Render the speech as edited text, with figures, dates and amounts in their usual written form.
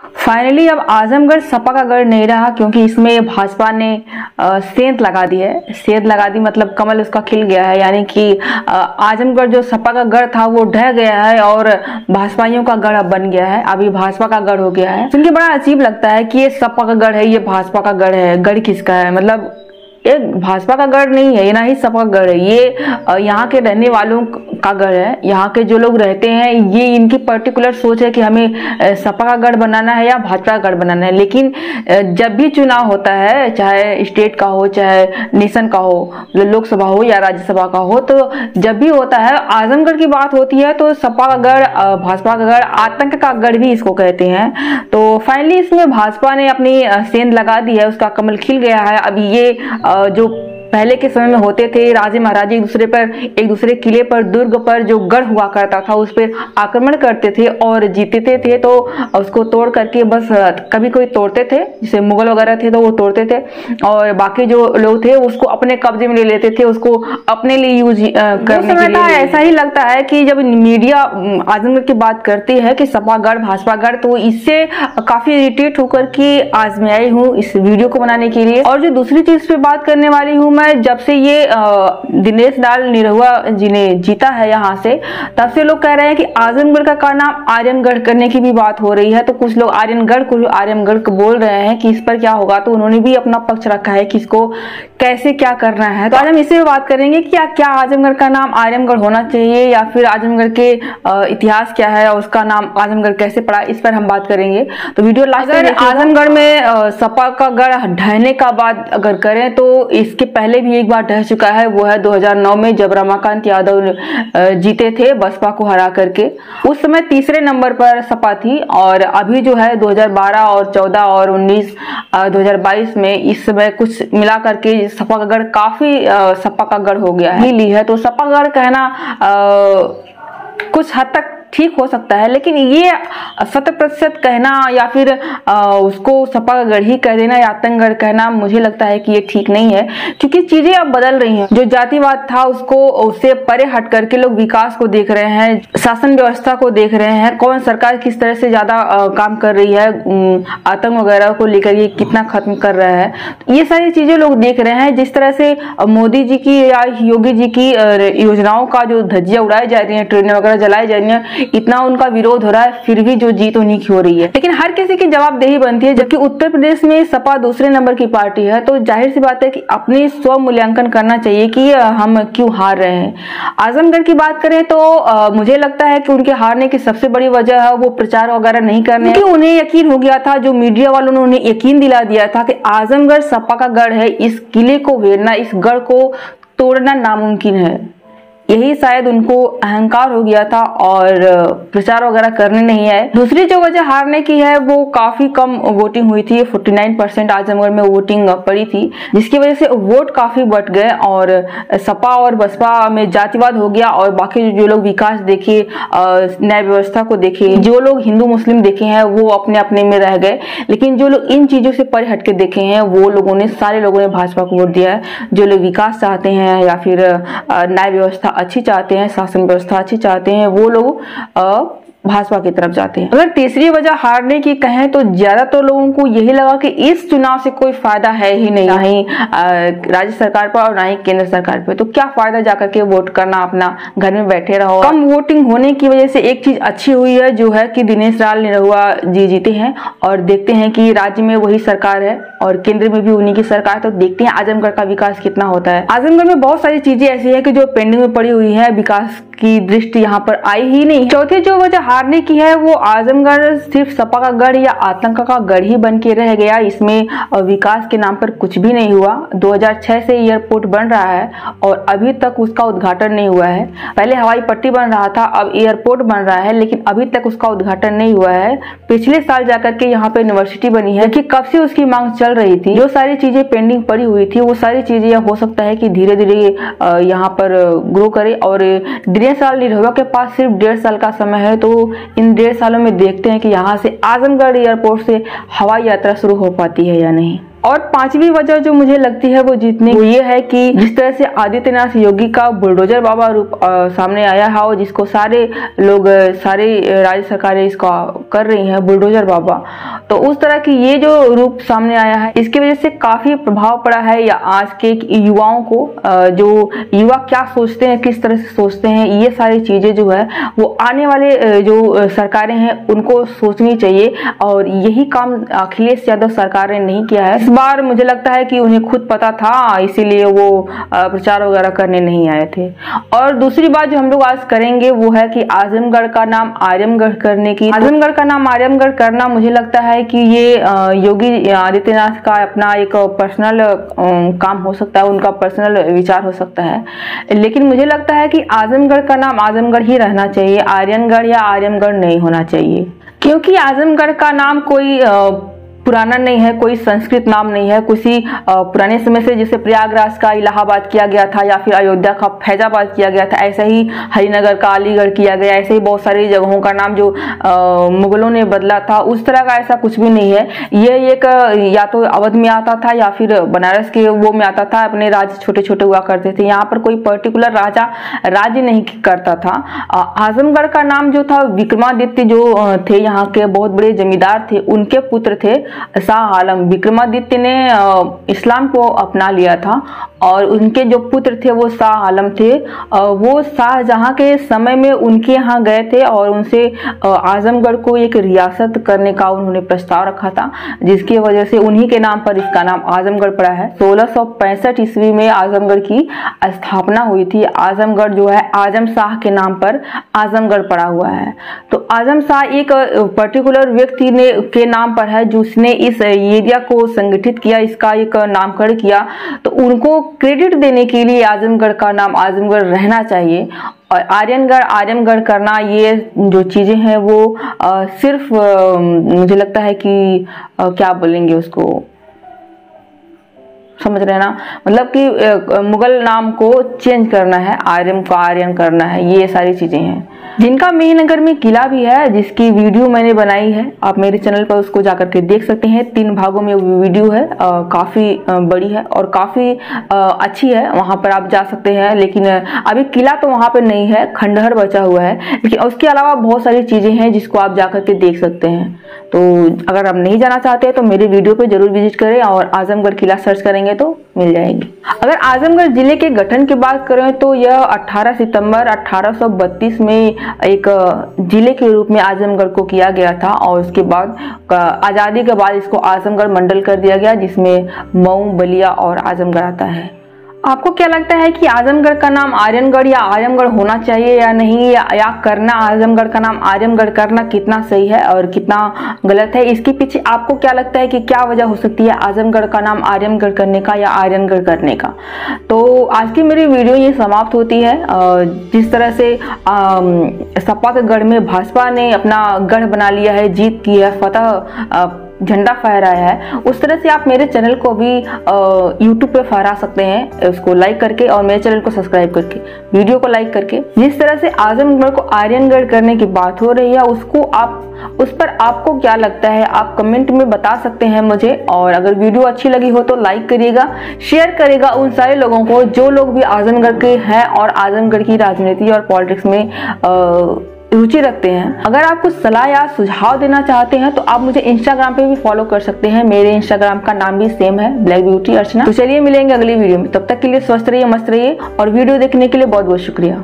Finally अब आजमगढ़ सपा का गढ़ नहीं रहा, क्योंकि इसमें भाजपा ने सेंध लगा दी है। सेंध लगा दी मतलब कमल उसका खिल गया है, यानी कि आजमगढ़ जो सपा का गढ़ था वो ढह गया है और भाजपाइयों का गढ़ अब बन गया है। अभी भाजपा का गढ़ हो गया है। सुन के बड़ा अजीब लगता है कि ये सपा का गढ़ है, ये भाजपा का गढ़ है। गढ़ किसका है? मतलब ये भाजपा का गढ़ नहीं है, ये ना ही सपा का गढ़ है, ये यहाँ के रहने वालों का गढ़ है। यहाँ के जो लोग रहते हैं, ये इनकी पर्टिकुलर सोच है कि हमें सपा का गढ़ बनाना है या भाजपा का गढ़ बनाना है। लेकिन जब भी चुनाव होता है, चाहे स्टेट का हो, चाहे नेशन का हो, लोकसभा हो या राज्यसभा का हो, तो जब भी होता है आजमगढ़ की बात होती है तो सपा का गढ़, भाजपा का गढ़, आतंक का गढ़ भी इसको कहते हैं। तो फाइनली इसमें भाजपा ने अपनी सेंध लगा दी है, उसका कमल खिल गया है। अभी ये जो पहले के समय में होते थे, राजे महाराजे एक दूसरे किले पर, दुर्ग पर जो गढ़ हुआ करता था उस पर आक्रमण करते थे और जीतते थे, तो उसको तोड़ करके बस कभी कोई तोड़ते थे, जैसे मुगल वगैरह थे तो वो तोड़ते थे और बाकी जो लोग थे उसको अपने कब्जे में ले लेते थे, उसको अपने लिए यूज करने के लिए। ऐसा ही लगता है कि जब मीडिया आजमगढ़ की बात करती है कि सपा गढ़, भाजपा गढ़, तो इससे काफी इरिटेट होकर के आज मैं आई हूँ इस वीडियो को बनाने के लिए। और जो दूसरी चीज पे बात करने वाली हूँ मैं, जब से ये दिनेश लाल निरहुआ जी ने जीता है यहाँ से, तब से लोग कह रहे हैं कि आजमगढ़ का नाम आर्यनगढ़ करने की भी बात हो रही है। तो कुछ लोग आर्यनगढ़ को आर्यनगढ़ को बोल रहे हैं कि इस पर क्या होगा, तो उन्होंने भी अपना पक्ष रखा है कि इसको कैसे क्या करना है। तो आज हम इसी पे बात करेंगे कि क्या आजमगढ़ का नाम आर्यनगढ़ होना चाहिए या फिर आजमगढ़ के इतिहास क्या है और उसका नाम आजमगढ़ कैसे पड़ा, इस पर हम बात करेंगे। तो वीडियो लास्ट तक। आजमगढ़ में सपा का गढ़ ढहने का बात अगर करें तो इसके पहले भी एक बार ढह चुका है, वो है 2009 में जब रमाकांत यादव जीते थे बसपा को हरा करके। उस समय तीसरे नंबर पर सपा थी और अभी जो है 2012 और 14 और 19 2022 में इस समय कुछ मिला करके सपा का गढ़ काफी सपा का गढ़ हो गया है। ली है तो सपा गढ़ कहना कुछ हद तक ठीक हो सकता है, लेकिन ये 100% कहना या फिर उसको सपा का गढ़ ही कह देना या आतंकगढ़ कहना, मुझे लगता है कि ये ठीक नहीं है, क्योंकि चीजें अब बदल रही हैं। जो जातिवाद था उससे परे हट करके लोग विकास को देख रहे हैं, शासन व्यवस्था को देख रहे हैं, कौन सरकार किस तरह से ज्यादा काम कर रही है, आतंक वगैरह को लेकर ये कितना खत्म कर रहा है, ये सारी चीजें लोग देख रहे हैं। जिस तरह से मोदी जी की या योगी जी की योजनाओं का जो धज्जियां उड़ाई जा रही है, ट्रेनें वगैरह जलाई जा रही है, इतना उनका विरोध हो रहा है, फिर भी जो जीत उन्हीं की हो रही है। लेकिन हर किसी की जवाबदेही बनती है। जबकि उत्तर प्रदेश में सपा दूसरे नंबर की पार्टी है, तो जाहिर सी बात है कि अपनी स्व मूल्यांकन करना चाहिए कि हम क्यों हार रहे हैं। आजमगढ़ की बात करें तो मुझे लगता है कि उनके हारने की सबसे बड़ी वजह है वो प्रचार वगैरह नहीं करने, क्योंकि उन्हें यकीन हो गया था, जो मीडिया वालों ने उन्हें यकीन दिला दिया था कि आजमगढ़ सपा का गढ़ है, इस किले को घेरना, इस गढ़ को तोड़ना नामुमकिन है। यही शायद उनको अहंकार हो गया था और प्रचार वगैरह करने नहीं आए। दूसरी जो वजह हारने की है वो काफी कम वोटिंग हुई थी, 49% आजमगढ़ में वोटिंग पड़ी थी, जिसकी वजह से वोट काफी बट गए और सपा और बसपा में जातिवाद हो गया। और बाकी जो लोग विकास देखे, न्याय व्यवस्था को देखे, जो लोग हिंदू मुस्लिम देखे हैं वो अपने अपने में रह गए, लेकिन जो लोग इन चीजों से परे हटके देखे हैं वो लोगों ने, सारे लोगों ने भाजपा को वोट दिया है। जो लोग विकास चाहते हैं या फिर न्याय व्यवस्था अच्छी चाहते हैं, शासन व्यवस्था अच्छी चाहते हैं, वो लोग भाजपा की तरफ जाते हैं। अगर तीसरी वजह हारने की कहें तो ज्यादातर लोगों को यही लगा कि इस चुनाव से कोई फायदा है ही नहीं, ना ही राज्य सरकार पर और ना ही केंद्र सरकार पर, तो क्या फायदा जाकर के वोट करना, अपना घर में बैठे रहो। कम वोटिंग होने की वजह से एक चीज अच्छी हुई है, जो है कि दिनेश लाल निरहुआ जी जीते हैं और देखते हैं कि राज्य में वही सरकार है और केंद्र में भी उन्हीं की सरकार, तो देखते हैं आजमगढ़ का विकास कितना होता है। आजमगढ़ में बहुत सारी चीजें ऐसी है कि जो पेंडिंग में पड़ी हुई है, विकास की दृष्टि यहाँ पर आई ही नहीं। चौथी जो वजह हारने की है वो आजमगढ़ सिर्फ सपा का गढ़ या आतंक का गढ़ ही बन के रह गया, इसमें विकास के नाम पर कुछ भी नहीं हुआ। 2006 से एयरपोर्ट बन रहा है और अभी तक उसका उद्घाटन नहीं हुआ है। पहले हवाई पट्टी बन रहा था, अब एयरपोर्ट बन रहा है, लेकिन अभी तक उसका उद्घाटन नहीं हुआ है। पिछले साल जाकर के यहाँ पे यूनिवर्सिटी बनी है कि कब से उसकी मांग चल रही थी। जो सारी चीजें पेंडिंग पड़ी हुई थी वो सारी चीजें हो सकता है कि धीरे धीरे यहाँ पर ग्रो करे और धीरे इतने साल निरहुआ के पास सिर्फ 1.5 साल का समय है, तो इन 1.5 सालों में देखते हैं कि यहाँ से आजमगढ़ एयरपोर्ट से हवाई यात्रा शुरू हो पाती है या नहीं। और 5वीं वजह जो मुझे लगती है वो ये है कि जिस तरह से आदित्यनाथ योगी का बुलडोजर बाबा रूप सामने आया है और जिसको सारे लोग, सारे राज्य सरकारें इसका कर रही हैं बुलडोजर बाबा, तो उस तरह की ये जो रूप सामने आया है इसकी वजह से काफी प्रभाव पड़ा है या आज के युवाओं को, जो युवा क्या सोचते हैं, किस तरह से सोचते हैं, ये सारी चीजें जो है वो आने वाले जो सरकारें हैं उनको सोचनी चाहिए। और यही काम अखिलेश यादव सरकार ने नहीं किया है। इस बार मुझे लगता है कि उन्हें खुद पता था, इसीलिए वो प्रचार वगैरह करने नहीं आए थे। और दूसरी बात जो हम लोग आज करेंगे वो है कि आजमगढ़ का नाम आर्यमगढ़ करने की। आजमगढ़ का नाम आर्यमगढ़ करना मुझे लगता है कि ये योगी आदित्यनाथ का अपना एक पर्सनल काम हो सकता है, उनका पर्सनल विचार हो सकता है, लेकिन मुझे लगता है कि आजमगढ़ का नाम आजमगढ़ ही रहना चाहिए, आर्यनगढ़ या आर्यमगढ़ नहीं होना चाहिए। क्योंकि आजमगढ़ का नाम कोई पुराना नहीं है, कोई संस्कृत नाम नहीं है, किसी पुराने समय से जैसे प्रयागराज का इलाहाबाद किया गया था या फिर अयोध्या का फैजाबाद किया गया था, ऐसे ही हरिनगर का अलीगढ़ किया गया, ऐसे ही बहुत सारी जगहों का नाम जो मुगलों ने बदला था, उस तरह का ऐसा कुछ भी नहीं है। ये एक या तो अवध में आता था या फिर बनारस के वो में आता था, अपने राज्य छोटे छोटे हुआ करते थे, यहाँ पर कोई पर्टिकुलर राजा राज्य नहीं करता था। आजमगढ़ का नाम जो था विक्रमादित्य जो थे यहाँ के बहुत बड़े जमींदार थे, उनके पुत्र थे शाह आलम। विक्रमादित्य ने इस्लाम को अपना लिया था और उनके जो पुत्र थे वो शाह आलम थे। वो शाहजहां के समय में उनके यहाँ गए थे और उनसे आजमगढ़ को एक रियासत करने का उन्होंने प्रस्ताव रखा था, जिसकी वजह से उन्हीं के नाम पर इसका नाम आजमगढ़ पड़ा है। 1665 ईस्वी में आजमगढ़ की स्थापना हुई थी। आजमगढ़ जो है आजम शाह के नाम पर आजमगढ़ पड़ा हुआ है। तो आजम शाह एक पर्टिकुलर व्यक्ति ने के नाम पर है जिसने इस एरिया को संगठित किया, इसका एक नामकरण किया, तो उनको क्रेडिट देने के लिए आजमगढ़ का नाम आजमगढ़ रहना चाहिए। और आर्यनगढ़ आर्यमगढ़ करना ये जो चीजें हैं वो सिर्फ मुझे लगता है कि क्या बोलेंगे उसको, समझ रहे ना, मतलब कि मुगल नाम को चेंज करना है, आर्यन को आर्यन करना है, ये सारी चीजें हैं। जिनका मेहनगर में किला भी है, जिसकी वीडियो मैंने बनाई है, आप मेरे चैनल पर उसको जाकर के देख सकते हैं। 3 भागों में वीडियो है, काफी बड़ी है और काफी अच्छी है, वहां पर आप जा सकते हैं। लेकिन अभी किला तो वहां पर नहीं है, खंडहर बचा हुआ है, लेकिन उसके अलावा बहुत सारी चीजें हैं जिसको आप जाकर के देख सकते हैं। तो अगर आप नहीं जाना चाहते तो मेरे वीडियो पे जरूर विजिट करें और आजमगढ़ किला सर्च करेंगे तो मिल जाएगी। अगर आजमगढ़ जिले के गठन की बात करें तो यह 18 सितंबर 1832 में एक जिले के रूप में आजमगढ़ को किया गया था और उसके बाद आजादी के बाद इसको आजमगढ़ मंडल कर दिया गया, जिसमें मऊ, बलिया और आजमगढ़ आता है। आपको क्या लगता है कि आजमगढ़ का नाम आर्यनगढ़ या आर्यमगढ़ होना चाहिए या नहीं, या करना आजमगढ़ का नाम आर्यमगढ़ करना कितना सही है और कितना गलत है? इसके पीछे आपको क्या लगता है कि क्या वजह हो सकती है आजमगढ़ का नाम आर्यमगढ़ करने का या आर्यनगढ़ करने का? तो आज की मेरी वीडियो ये समाप्त होती है। जिस तरह से सपा के गढ़ में भाजपा ने अपना गढ़ बना लिया है, जीत की है, फतह झंडा फहराया है, उस तरह से आप मेरे चैनल को भी YouTube पे फहरा सकते हैं, उसको लाइक करके और मेरे चैनल को सब्सक्राइब करके, वीडियो को लाइक करके। जिस तरह से आजमगढ़ को आर्यनगढ़ करने की बात हो रही है उसको उस पर आपको क्या लगता है आप कमेंट में बता सकते हैं मुझे। और अगर वीडियो अच्छी लगी हो तो लाइक करिएगा, शेयर करेगा उन सारे लोगों को जो लोग भी आजमगढ़ के हैं और आजमगढ़ की राजनीति और पॉलिटिक्स में रुचि रखते हैं। अगर आप कुछ सलाह या सुझाव देना चाहते हैं तो आप मुझे इंस्टाग्राम पे भी फॉलो कर सकते हैं, मेरे इंस्टाग्राम का नाम भी सेम है, ब्लैक ब्यूटी अर्चना। तो चलिए मिलेंगे अगली वीडियो में, तब तक के लिए स्वस्थ रहिए, मस्त रहिए और वीडियो देखने के लिए बहुत बहुत शुक्रिया।